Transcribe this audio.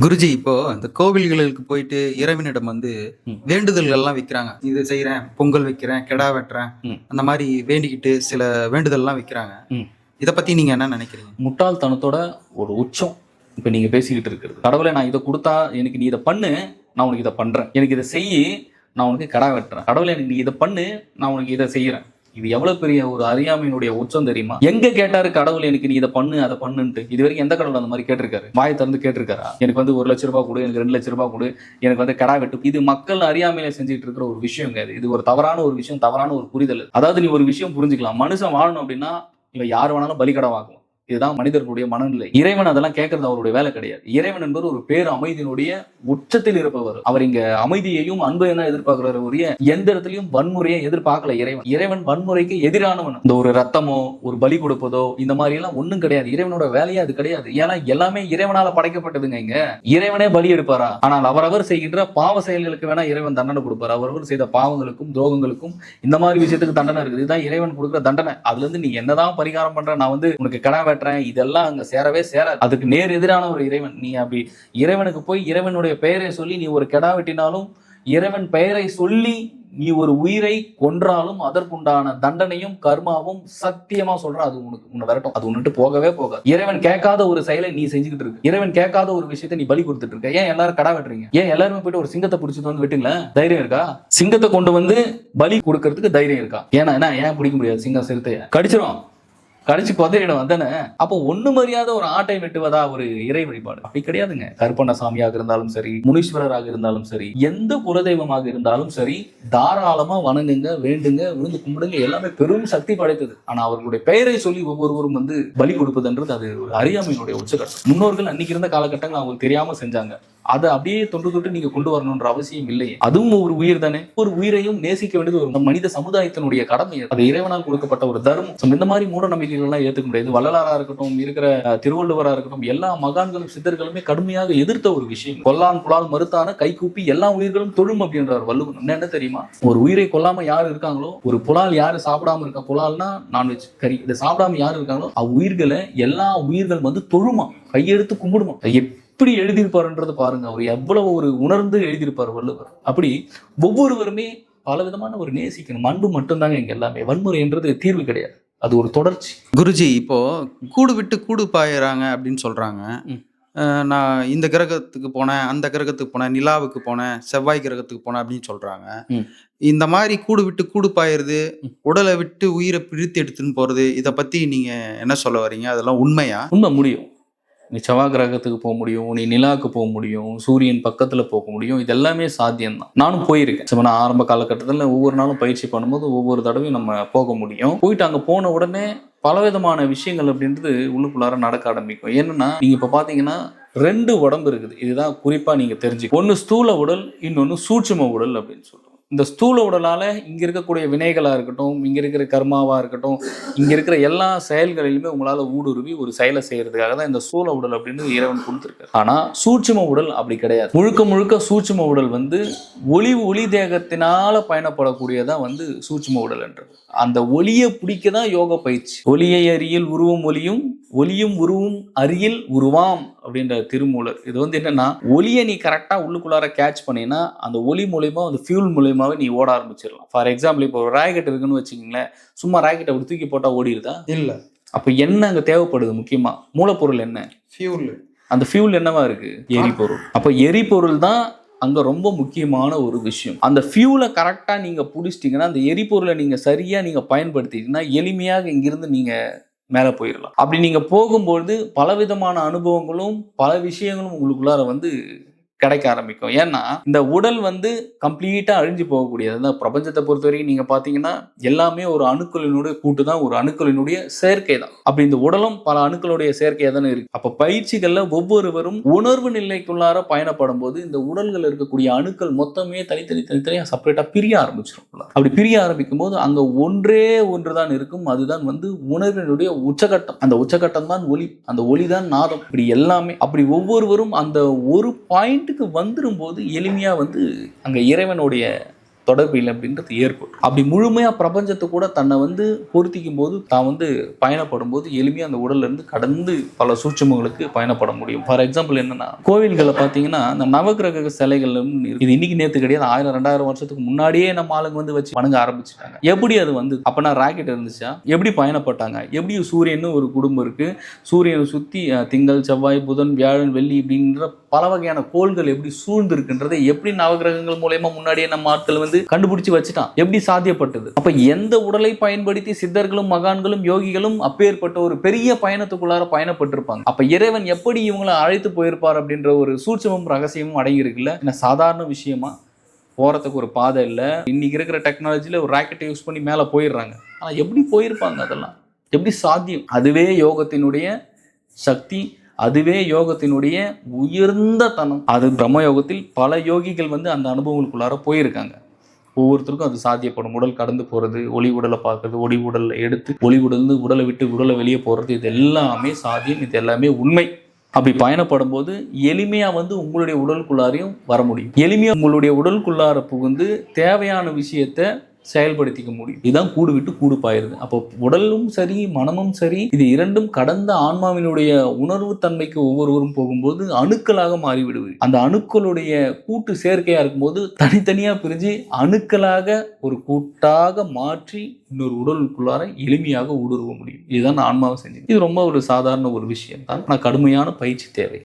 குருஜி, இப்போ இந்த கோவில்களுக்கு போயிட்டு இறைவனிடம் வந்து ம். வேண்டுதல்கள்லாம் வைக்கிறாங்க. இது செய்றேன், பொங்கல் வைக்கிறேன், கிடா வெட்டுறேன், ம். அந்த மாரி வேண்டிக்கிட்டு சில வேண்டுதல்லாம் வைக்கிறாங்க. ம். இத பத்தி நீங்க என்ன நினைக்கிறீங்க? முட்டாள்தனத்தோட ஒரு உச்சம். இப்ப நீங்க பேசிக்கிட்டு இருக்கிறது. கடவுளே நான் இத குடுத்தா, எனக்கு நீ இத பண்ணு, நான் உனக்கு இத பண்றேன். எனக்கு இத செய்யி, நான் உனக்கு கடா வெட்டுறேன். கடவுளே எனக்கு நீ இத பண்ணு, நான் உனக்கு இத செய்றேன். இது எவ்வளவு பெரிய ஒரு அறியாமையினுடைய உச்சம் தெரியுமா? எங்க கேட்டாரு கடவுள் எனக்கு நீ இத பண்ணு, அத பண்ணுன்ட்டு? இது வரைக்கும் எந்த கடவுள் அந்த மாதிரி கேட்டிருக்காரு? வாயை திறந்து கேட்டிருக்காரா? எனக்கு வந்து ₹1,00,000 கொடு, எனக்கு ₹2,00,000 கொடு, எனக்கு வந்து கடா வெட்டு. இது மக்கள் அறியாமையில செஞ்சுட்டு இருக்கிற ஒரு விஷயங்க. இது ஒரு தவறான ஒரு விஷயம், தவறான ஒரு புரிதல். அதாவது நீ ஒரு விஷயம் புரிஞ்சுக்கலாம். மனுஷன் வாழணும் அப்படின்னா இவன் யார் வேணாலும் பலிகடா வாங்குவான். இதுதான் மனிதர்களுடைய மனநிலை. இறைவன் அதெல்லாம் கேட்கறது அவருடைய வேலை கிடையாது. இறைவன் என்பது ஒரு பேர் அமைதியினுடைய உச்சத்தில் இருப்பவர். அவர் இங்க அமைதியையும் அன்பையும் தான் எதிர்பார்க்கிறார். எந்த இடத்துலயும் வன்முறையை எதிர்பார்க்கல இறைவன். இறைவன் வன்முறைக்கு எதிரானவன். இந்த ஒரு ரத்தமோ ஒரு பலி கொடுப்பதோ இந்த மாதிரி எல்லாம் ஒண்ணும் கிடையாது. இறைவனோட வேலையே அது கிடையாது. ஏன்னா எல்லாமே இறைவனால படைக்கப்பட்டதுங்க. இங்க இறைவனே பலி எடுப்பாரா? ஆனால் அவரவர் செய்கின்ற பாவ செயல்களுக்கு வேணா இறைவன் தண்டனை கொடுப்பார். அவரவர் செய்த பாவங்களுக்கும் துரோகங்களுக்கும் இந்த மாதிரி விஷயத்துக்கு தண்டனை இருக்குது. இதுதான் இறைவன் கொடுக்குற தண்டனை. அதுல இருந்து நீ என்னதான் பரிகாரம் பண்ற, நான் வந்து உனக்கு கடை இதெல்லாம் அங்க சேரவே சேராது. அதுக்கு நேர் எதிரான ஒரு இறைவன். நீ அப்படி இறைவனுக்கு போய் இறைவனுடைய பெயரை சொல்லி நீ ஒரு கெடா வெட்டினாலும், இறைவன் பெயரை சொல்லி நீ ஒரு உயிரை கொன்றாலும் அதற்குண்டான தண்டனையும் கர்மாவும் சத்தியமா சொல்ற அது உன்னை விரட்டும். அது உன்னிட்டு போகவே போகாது. இறைவன் கேட்காத ஒரு செயலை நீ செஞ்சுக்கிட்டு இருக்கு. இறைவன் கேட்காத ஒரு விஷயத்தை நீ பலி கொடுத்துட்டு இருக்க. ஏன் எல்லாரும் கடா வெட்டுறீங்க? ஏன் எல்லாருமே போயிட்டு ஒரு சிங்கத்தை பிடிச்சிட்டு வந்து வெட்டுங்களேன்? தைரியம் இருக்கா? சிங்கத்தை கொண்டு வந்து பலி கொடுக்கறதுக்கு தைரியம் இருக்கா? ஏன்னா ஏன் பிடிக்க முடியாது? சிங்கம் சிறுத்தைய கடிச்சிரும், கடிச்சு கொதறிடும் வந்தானே. அப்போ ஒண்ணு மரியாதை ஒரு ஆட்டை வெட்டுவதா ஒரு இறை வழிபாடு? அப்படி கிடையாதுங்க. கருப்பண்ண சாமியாக இருந்தாலும் சரி, முனீஸ்வரராக இருந்தாலும் சரி, எந்த குலதெய்வமாக இருந்தாலும் சரி, தாராளமா வணங்குங்க, வேண்டுங்க, விழுந்து கும்பிடுங்க. எல்லாமே பெரும் சக்தி படைத்தது. ஆனா அவர்களுடைய பெயரை சொல்லி ஒவ்வொருவரும் வந்து பலி கொடுப்பதுன்றது அது ஒரு அறியாமையினுடைய உச்சகட்டம். முன்னோர்கள் அன்னைக்கு இருந்த காலகட்டங்கள் அவங்களுக்கு தெரியாம செஞ்சாங்க. அதை அப்படியே தொட்டு நீங்க கொண்டு வரணும்ன்ற அவசியம் இல்லை. அதுவும் ஒரு உயிர் தானே. ஒரு உயிரையும் நேசிக்க வேண்டியது ஒரு மனித சமுதாயத்தினுடைய கடமை. அது இறைவனால் கொடுக்கப்பட்ட ஒரு தர்மம். இந்த மாதிரி மூட நம்பிக்கைகள் எல்லாம் ஏத்துக்க முடியாது. வள்ளலாரா இருக்கட்டும், இருக்கிற திருவள்ளுவரா இருக்கட்டும், எல்லா மகான்களும் சித்தர்களுமே கடுமையாக எதிர்த்த ஒரு விஷயம். கொல்லான் புலால் மறுத்தான கை கூப்பி எல்லா உயிர்களும் தொழும் அப்படின்றார் வள்ளுவன். என்ன தெரியுமா? ஒரு உயிரை கொல்லாம யாரு இருக்காங்களோ, ஒரு புலால் யாரு சாப்பிடாம இருக்க, புலால்னா நான்வெஜ் கறி, இதை சாப்பிடாம யாரு இருக்காங்களோ உயிர்களை எல்லா உயிர்கள் வந்து தொழுமா, கையெடுத்து கும்பிடுமா. எப்படி எழுதியிருப்பாருன்றது பாருங்க. அவர் எவ்வளவு ஒரு உணர்ந்து எழுதியிருப்பார் வள்ளுவர். அப்படி ஒவ்வொருவருமே பல விதமான ஒரு நேசிக்கணும். அன்பு மட்டும்தாங்க இங்க எல்லாமே. வன்முறைன்றது தீர்வு கிடையாது, அது ஒரு தொடர்ச்சி. குருஜி, இப்போ கூடு விட்டு கூடு பாயறாங்க அப்படின்னு சொல்றாங்க. நான் இந்த கிரகத்துக்கு போனேன், அந்த கிரகத்துக்கு போனேன், நிலாவுக்கு போனேன், செவ்வாய் கிரகத்துக்கு போனேன் அப்படின்னு சொல்றாங்க. இந்த மாதிரி கூடு விட்டு கூடு பாயிருது, உடலை விட்டு உயிரை பிரித்து எடுத்துன்னு போறது, இதை பத்தி நீங்க என்ன சொல்ல வரீங்க? அதெல்லாம் உண்மையா? உண்மை. முடியும். நீ செவ்வாய் கிரகத்துக்கு போக முடியும், நீ நிலாவுக்கு போக முடியும், சூரியன் பக்கத்துல போக முடியும். இது எல்லாமே சாத்தியம்தான். நானும் போயிருக்கேன். நான் ஆரம்ப காலகட்டத்தில் ஒவ்வொரு நாளும் பயிற்சி பண்ணும்போது ஒவ்வொரு தடவையும் நம்ம போக முடியும். போயிட்டு அங்க போன உடனே பலவிதமான விஷயங்கள் அப்படின்றது உள்ளுக்குள்ளார நடக்க ஆரம்பிக்கும். என்னன்னா, நீங்க இப்ப பாத்தீங்கன்னா 2 உடம்பு இருக்குது. இதுதான் குறிப்பா நீங்க தெரிஞ்சுக்கணும். ஒன்னு ஸ்தூல உடல், இன்னொன்னு சூட்சும உடல் அப்படின்னு சொல்லுவோம். இந்த ஸ்தூல உடலால இங்க இருக்கக்கூடிய வினைகளா இருக்கட்டும், இங்க இருக்கிற கர்மாவா இருக்கட்டும், இங்க இருக்கிற எல்லா செயல்களிலுமே உங்களால ஊடுருவி ஒரு செயலை செய்யறதுக்காக தான் இந்த ஸ்தூல உடல் அப்படின்னு இறைவன் கொடுத்திருக்காரு. ஆனா சூட்சும உடல் அப்படி கிடையாது. முழுக்க முழுக்க சூட்சும உடல் வந்து ஒளி தேகத்தினால பயணப்படக்கூடியதான் வந்து சூட்சும உடல் என்றது. அந்த ஒளியை பிடிக்கதான் யோக பயிற்சி. ஒளியை அறியில் உருவம் ஒளியும், ஒளியும் உருவும் அறியில் உருவாம் அப்படின்ற திருமூலர். இது வந்து என்னன்னா, ஒளியை நீ கரெக்டா உள்ளுக்குள்ளார கேட்ச் பண்ணினா அந்த ஒளி மூலயமா அந்த ஃபியூல் மூலயமாவே நீ ஓட ஆரம்பிச்சிடலாம். ஃபார் எக்ஸாம்பிள், இப்போ ஒரு ராக்கெட் இருக்குன்னு வச்சுக்கீங்களேன். சும்மா ராக்கெட்டை அப்படி தூக்கி போட்டா ஓடிடுதா? இல்ல. அப்ப என்ன அங்க தேவைப்படுது? முக்கியமா மூலப்பொருள் என்ன? ஃபியூல். அந்த ஃபியூல் என்னவா இருக்கு? எரிபொருள். அப்ப எரிபொருள் தான் அங்க ரொம்ப முக்கியமான ஒரு விஷயம். அந்த ஃபியூலை கரெக்டா நீங்க புடிச்சிட்டீங்கன்னா, அந்த எரிபொருளை நீங்க சரியா நீங்க பயன்படுத்திட்டீங்கன்னா எளிமையாக இங்கிருந்து நீங்க மேல போயிடலாம். அப்படி நீங்க போகும்போது பலவிதமான அனுபவங்களும் பல விஷயங்களும் உங்களுக்குள்ளார வந்து கிடைக்க ஆரம்பிக்கும். ஏன்னா இந்த உடல் வந்து கம்ப்ளீட்டா அழிஞ்சு போகக்கூடியது. பிரபஞ்சத்தை பொறுத்த வரைக்கும் நீங்க பாத்தீங்கன்னா எல்லாமே ஒரு அணுக்களினுடைய கூட்டு தான், ஒரு அணுக்களினுடைய சேர்க்கை தான். அப்படி இந்த உடலும் பல அணுக்களுடைய சேர்க்கையா தானே இருக்கு. அப்ப பயிற்சிகள்ல ஒவ்வொருவரும் உணர்வு நிலைக்குள்ளார பயணப்படும் போது இந்த உடல்கள் இருக்கக்கூடிய அணுக்கள் மொத்தமே தனித்தனியா செப்பரேட்டா பிரிய ஆரம்பிச்சிடும். அப்படி பிரிய ஆரம்பிக்கும் போது அங்க ஒன்றே ஒன்றுதான் இருக்கும். அதுதான் வந்து உணர்வினுடைய உச்சகட்டம். அந்த உச்சகட்டம் தான் ஒளி, அந்த ஒளிதான் நாதம். இப்படி எல்லாமே அப்படி ஒவ்வொருவரும் அந்த ஒரு பாயிண்ட் வந்துரும் போது எளிமையா வந்து அங்க இறைவனுடைய தொடர்பு இல்லை அப்படின்றது ஏற்படும். அப்படி முழுமையா பிரபஞ்சத்தை கூட தன்னை வந்து பொருத்திக்கும் போது தான் வந்து பயணப்படும் போது எளிமையா அந்த உடல்ல இருந்து கடந்து பல சூட்சுமங்களுக்கு பயணப்பட முடியும். ஃபார் எக்ஸாம்பிள் என்னன்னா, கோவில்களை பார்த்தீங்கன்னா அந்த நவகிரக சிலைகள் இது இன்னைக்கு நேற்று கிடையாது, 1000-2000 வருஷத்துக்கு முன்னாடியே நம்ம ஆளுங்க வந்து வச்சு வணங்க ஆரம்பிச்சுட்டாங்க. எப்படி அது வந்து அப்பனா ராக்கெட் இருந்துச்சா? எப்படி பயணப்பட்டாங்க? எப்படி சூரியன் ஒரு குடும்பம் இருக்கு, சூரியனை சுத்தி திங்கள், செவ்வாய், புதன், வியாழன், வெள்ளி இப்படின்ற பல வகையான கோள்கள் எப்படி சூழ்ந்து இருக்குன்றதை எப்படி நவகிரகங்கள் மூலமா முன்னாடியே நம்ம ஆட்கள் வந்து கண்டுபிடிச்சு வச்சுட்டான். எப்படி சாத்தியப்பட்டது? அப்ப எந்த உடலை பயன்படுத்தி சித்தர்களும் மகான்களும் யோகிகளும் அப்பேற்பட்ட ஒரு பெரிய பயணத்துக்குள்ளார பயணப்பட்டிருப்பாங்க. அப்ப இறைவன் எப்படி இவங்களை அழைத்து போயிருப்பார் அப்படின்ற ஒரு சூட்சமும் ரகசியமும் அடங்கி இருக்குல்ல. என்ன சாதாரண விஷயமா? போறதுக்கு ஒரு பாதை இல்லை. இன்னைக்கு இருக்கிற டெக்னாலஜியில ஒரு ராக்கெட்டை யூஸ் பண்ணி மேலே போயிடுறாங்க. ஆனா எப்படி போயிருப்பாங்க? அதெல்லாம் எப்படி சாத்தியம்? அதுவே யோகத்தினுடைய சக்தி, அதுவே யோகத்தினுடைய உயர்ந்த தனம். அது பிரம்ம யோகத்தில் பல யோகிகள் வந்து அந்த அனுபவங்களுக்குள்ளார போயிருக்காங்க. ஒவ்வொருத்தருக்கும் அது சாத்தியப்படும். உடல் கடந்து போறது, ஒளி உடலை பார்க்கறது, ஒளி உடலை எடுத்து ஒளி உடல்ந்து உடலை விட்டு உடலை வெளியே போறது, இது எல்லாமே சாத்தியம், இது எல்லாமே உண்மை. அப்படி பயணப்படும் போது எளிமையா வந்து உங்களுடைய உடலுக்குள்ளாரையும் வர முடியும். எளிமையா உங்களுடைய உடலுக்குள்ளார புகுந்து தேவையான விஷயத்த செயல்படுத்திக்க முடியும். இதுதான் கூடு விட்டு கூடு பாயிருது. அப்போ உடலும் சரி மனமும் சரி, இது இரண்டும் கடந்த ஆன்மாவினுடைய உணர்வு தன்மைக்கு ஒவ்வொருவரும் போகும்போது அணுக்களாக மாறிவிடுவது. அந்த அணுக்களுடைய கூட்டு சேர்க்கையா இருக்கும்போது தனித்தனியா பிரிஞ்சு அணுக்களாக ஒரு கூட்டாக மாற்றி இன்னொரு உடலுக்குள்ளார எளிமையாக ஊடுருவ முடியும். இதுதான் ஆன்மாவை செஞ்சது. இது ரொம்ப ஒரு சாதாரண ஒரு விஷயம் தான். ஆனால் கடுமையான பயிற்சி தேவை.